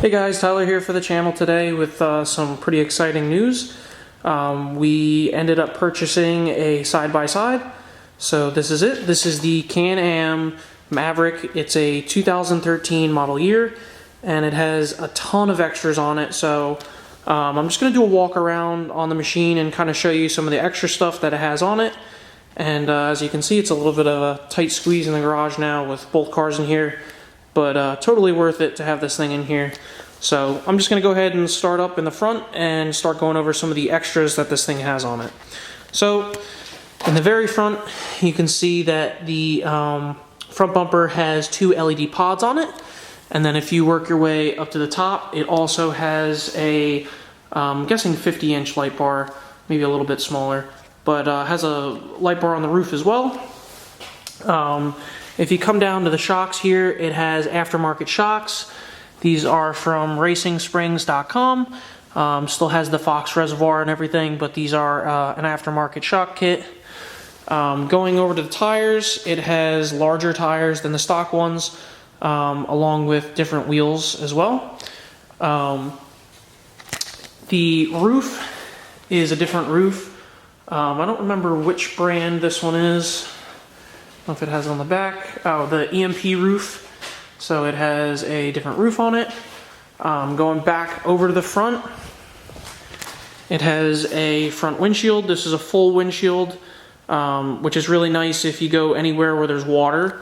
Hey guys, Tyler here for the channel today with some pretty exciting news. We ended up purchasing a side-by-side. So this is it. This is the Can-Am Maverick. It's a 2013 model year and it has a ton of extras on it. So I'm just going to do a walk around on the machine and kind of show you some of the extra stuff that it has on it. And as you can see, it's a little bit of a tight squeeze in the garage now with both cars in here. But totally worth it to have this thing in here. So I'm just going to go ahead and start up in the front and start going over some of the extras that this thing has on it. So in the very front, you can see that the front bumper has two LED pods on it. And then if you work your way up to the top, it also has a, I'm guessing 50-inch light bar, maybe a little bit smaller, but has a light bar on the roof as well. If you come down to the shocks here, it has aftermarket shocks. These are from racingsprings.com. Still has the Fox reservoir and everything, but these are an aftermarket shock kit. Going over to the tires, it has larger tires than the stock ones, along with different wheels as well. The roof is a different roof. I don't remember which brand this one is. I don't know if it has it on the back. Oh, the EMP roof. So it has a different roof on it. Going back over to the front, it has a front windshield. This is a full windshield, which is really nice if you go anywhere where there's water,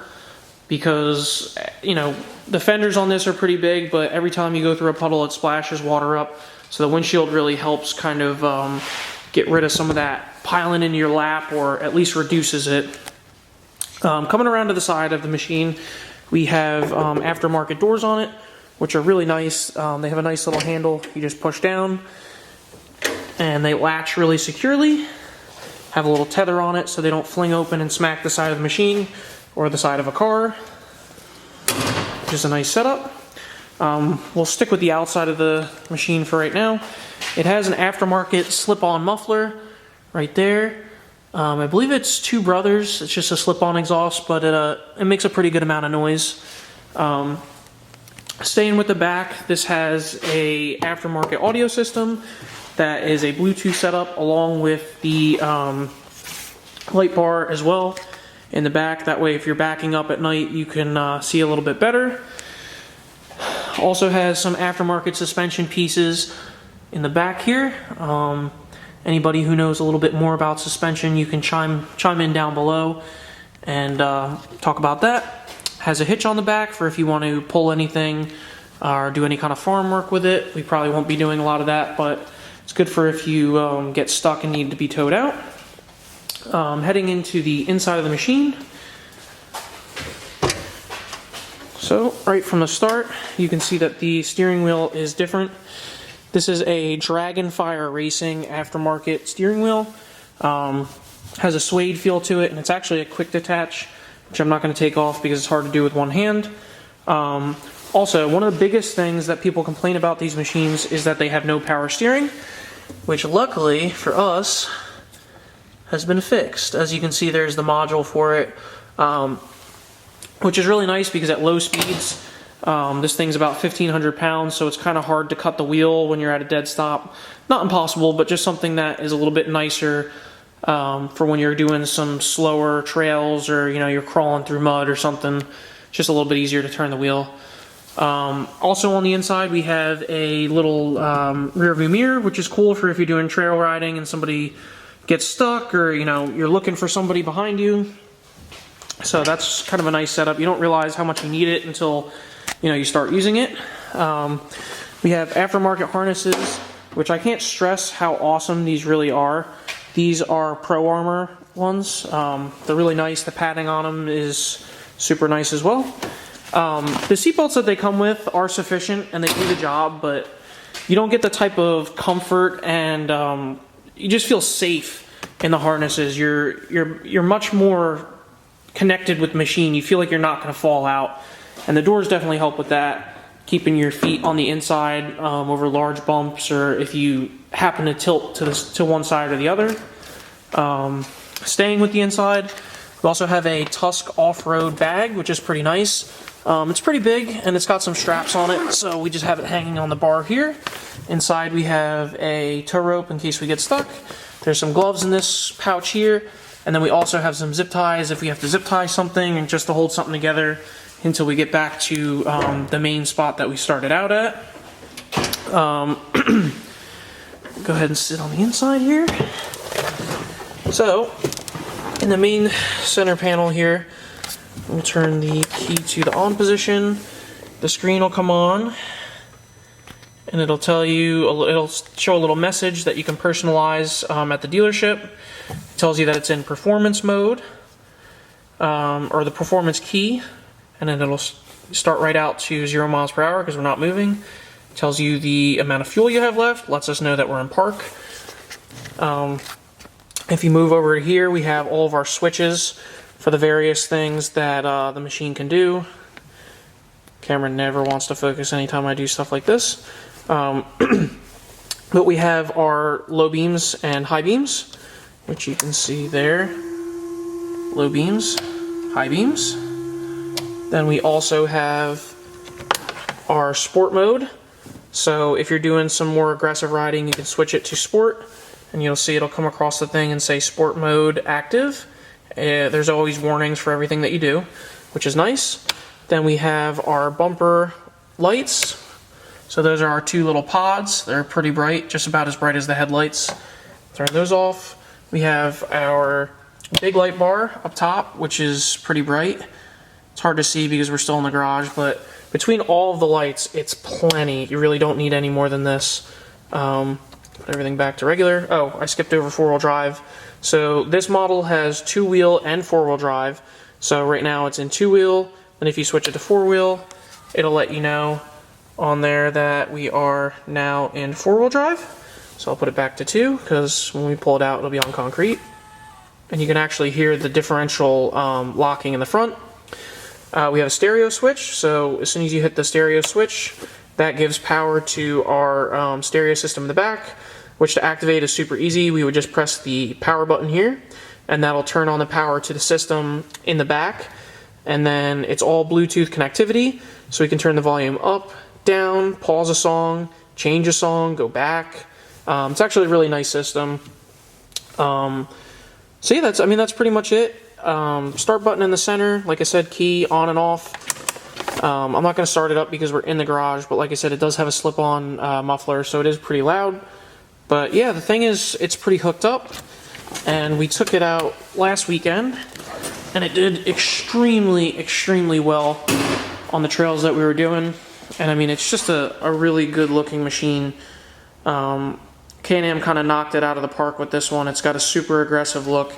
because, you know, the fenders on this are pretty big, but every time you go through a puddle, it splashes water up. So the windshield really helps kind of get rid of some of that piling into your lap, or at least reduces it. Coming around to the side of the machine, we have aftermarket doors on it, which are really nice. They have a nice little handle you just push down, and they latch really securely. Have a little tether on it so they don't fling open and smack the side of the machine or the side of a car, which is a nice setup. We'll stick with the outside of the machine for right now. It has an aftermarket slip-on muffler right there. I believe it's Two Brothers. It's just a slip-on exhaust, but it makes a pretty good amount of noise. Staying with the back, this has a aftermarket audio system that is a Bluetooth setup, along with the light bar as well in the back. That way, if you're backing up at night, you can see a little bit better. Also has some aftermarket suspension pieces in the back here. Anybody who knows a little bit more about suspension, you can chime in down below and talk about that. Has a hitch on the back for if you want to pull anything or do any kind of farm work with it. We probably won't be doing a lot of that, but it's good for if you get stuck and need to be towed out. Heading into the inside of the machine. So right from the start, you can see that the steering wheel is different. This is a Dragonfire Racing aftermarket steering wheel. Has a suede feel to it, and it's actually a quick detach, which I'm not going to take off because it's hard to do with one hand. Also, one of the biggest things that people complain about these machines is that they have no power steering, which luckily for us has been fixed. As you can see, there's the module for it, which is really nice because at low speeds, this thing's about 1,500 pounds, so it's kind of hard to cut the wheel when you're at a dead stop. Not impossible, but just something that is a little bit nicer for when you're doing some slower trails, or you're crawling through mud or something. Just a little bit easier to turn the wheel. Also on the inside, we have a little rear view mirror, which is cool for if you're doing trail riding and somebody gets stuck, or you're looking for somebody behind you. So that's kind of a nice setup. You don't realize how much you need it until you start using it. We have aftermarket harnesses, which I can't stress how awesome these really are. These are Pro Armor ones. They're really nice. The padding on them is super nice as well. The seatbelts that they come with are sufficient and they do the job, but you don't get the type of comfort, and you just feel safe in the harnesses. You're much more connected with the machine. You feel like you're not going to fall out. And the doors definitely help with that, keeping your feet on the inside over large bumps, or if you happen to tilt to one side or the other. Staying with the inside, We also have a Tusk off-road bag, which is pretty nice. It's pretty big, and it's got some straps on it, so we just have it hanging on the bar here. Inside we have a tow rope in case we get stuck. There's some gloves in this pouch here, and then we also have some zip ties if we have to zip tie something and just to hold something together until we get back to the main spot that we started out at. Go ahead and sit on the inside here. So, in the main center panel here, we'll turn the key to the on position. The screen will come on, and it'll tell you, it'll show a little message that you can personalize at the dealership. It tells you that it's in performance mode, or the performance key, and then it'll start right out to 0 miles per hour because we're not moving. It tells you the amount of fuel you have left, lets us know that we're in park. If you move over to here, we have all of our switches for the various things that the machine can do. Camera never wants to focus anytime I do stuff like this. But we have our low beams and high beams, which you can see there. Low beams, high beams. Then we also have our sport mode. So if you're doing some more aggressive riding, you can switch it to sport, and you'll see it'll come across the thing and say sport mode active. There's always warnings for everything that you do, which is nice. Then we have our bumper lights. So those are our 2 little pods. They're pretty bright, just about as bright as the headlights. Turn those off. We have our big light bar up top, which is pretty bright. It's hard to see because we're still in the garage, but between all of the lights, it's plenty. You really don't need any more than this. Put everything back to regular. Oh, I skipped over 4-wheel drive. So this model has 2-wheel and 4-wheel drive. So right now it's in 2-wheel, and if you switch it to 4-wheel, it'll let you know on there that we are now in 4-wheel drive. So I'll put it back to 2, because when we pull it out, it'll be on concrete. And you can actually hear the differential locking in the front. We have a stereo switch, so as soon as you hit the stereo switch, that gives power to our stereo system in the back, which to activate is super easy. We would just press the power button here, and that'll turn on the power to the system in the back. And then it's all Bluetooth connectivity, so we can turn the volume up, down, pause a song, change a song, go back. It's actually a really nice system. So yeah, that's pretty much it. Start button in the center, like I said, key on and off. I'm not going to start it up because we're in the garage, but like I said, it does have a slip-on muffler, so it is pretty loud. But yeah, the thing is, it's pretty hooked up, and we took it out last weekend, and it did extremely, extremely well on the trails that we were doing. And I mean, it's just a really good-looking machine. Can-Am kind of knocked it out of the park with this one. It's got a super aggressive look.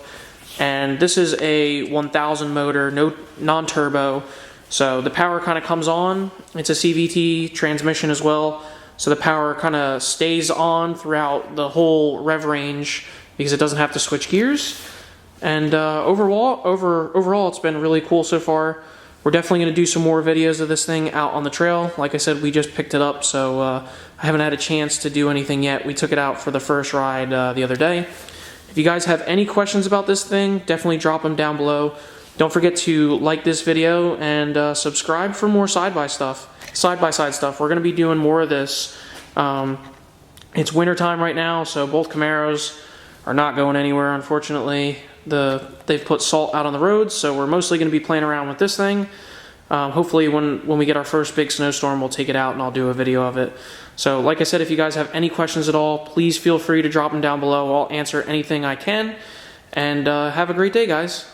And this is a 1000 motor, non-turbo. So the power kind of comes on. It's a CVT transmission as well. So the power kind of stays on throughout the whole rev range because it doesn't have to switch gears. And overall, it's been really cool so far. We're definitely going to do some more videos of this thing out on the trail. Like I said, we just picked it up, so I haven't had a chance to do anything yet. We took it out for the first ride the other day. If you guys have any questions about this thing, definitely drop them down below. Don't forget to like this video and subscribe for more side-by-side stuff. We're going to be doing more of this. It's wintertime right now, so both Camaros are not going anywhere, unfortunately. They've put salt out on the roads, so we're mostly going to be playing around with this thing. Hopefully when we get our first big snowstorm, we'll take it out and I'll do a video of it. So like I said, if you guys have any questions at all, please feel free to drop them down below. I'll answer anything I can. And have a great day, guys.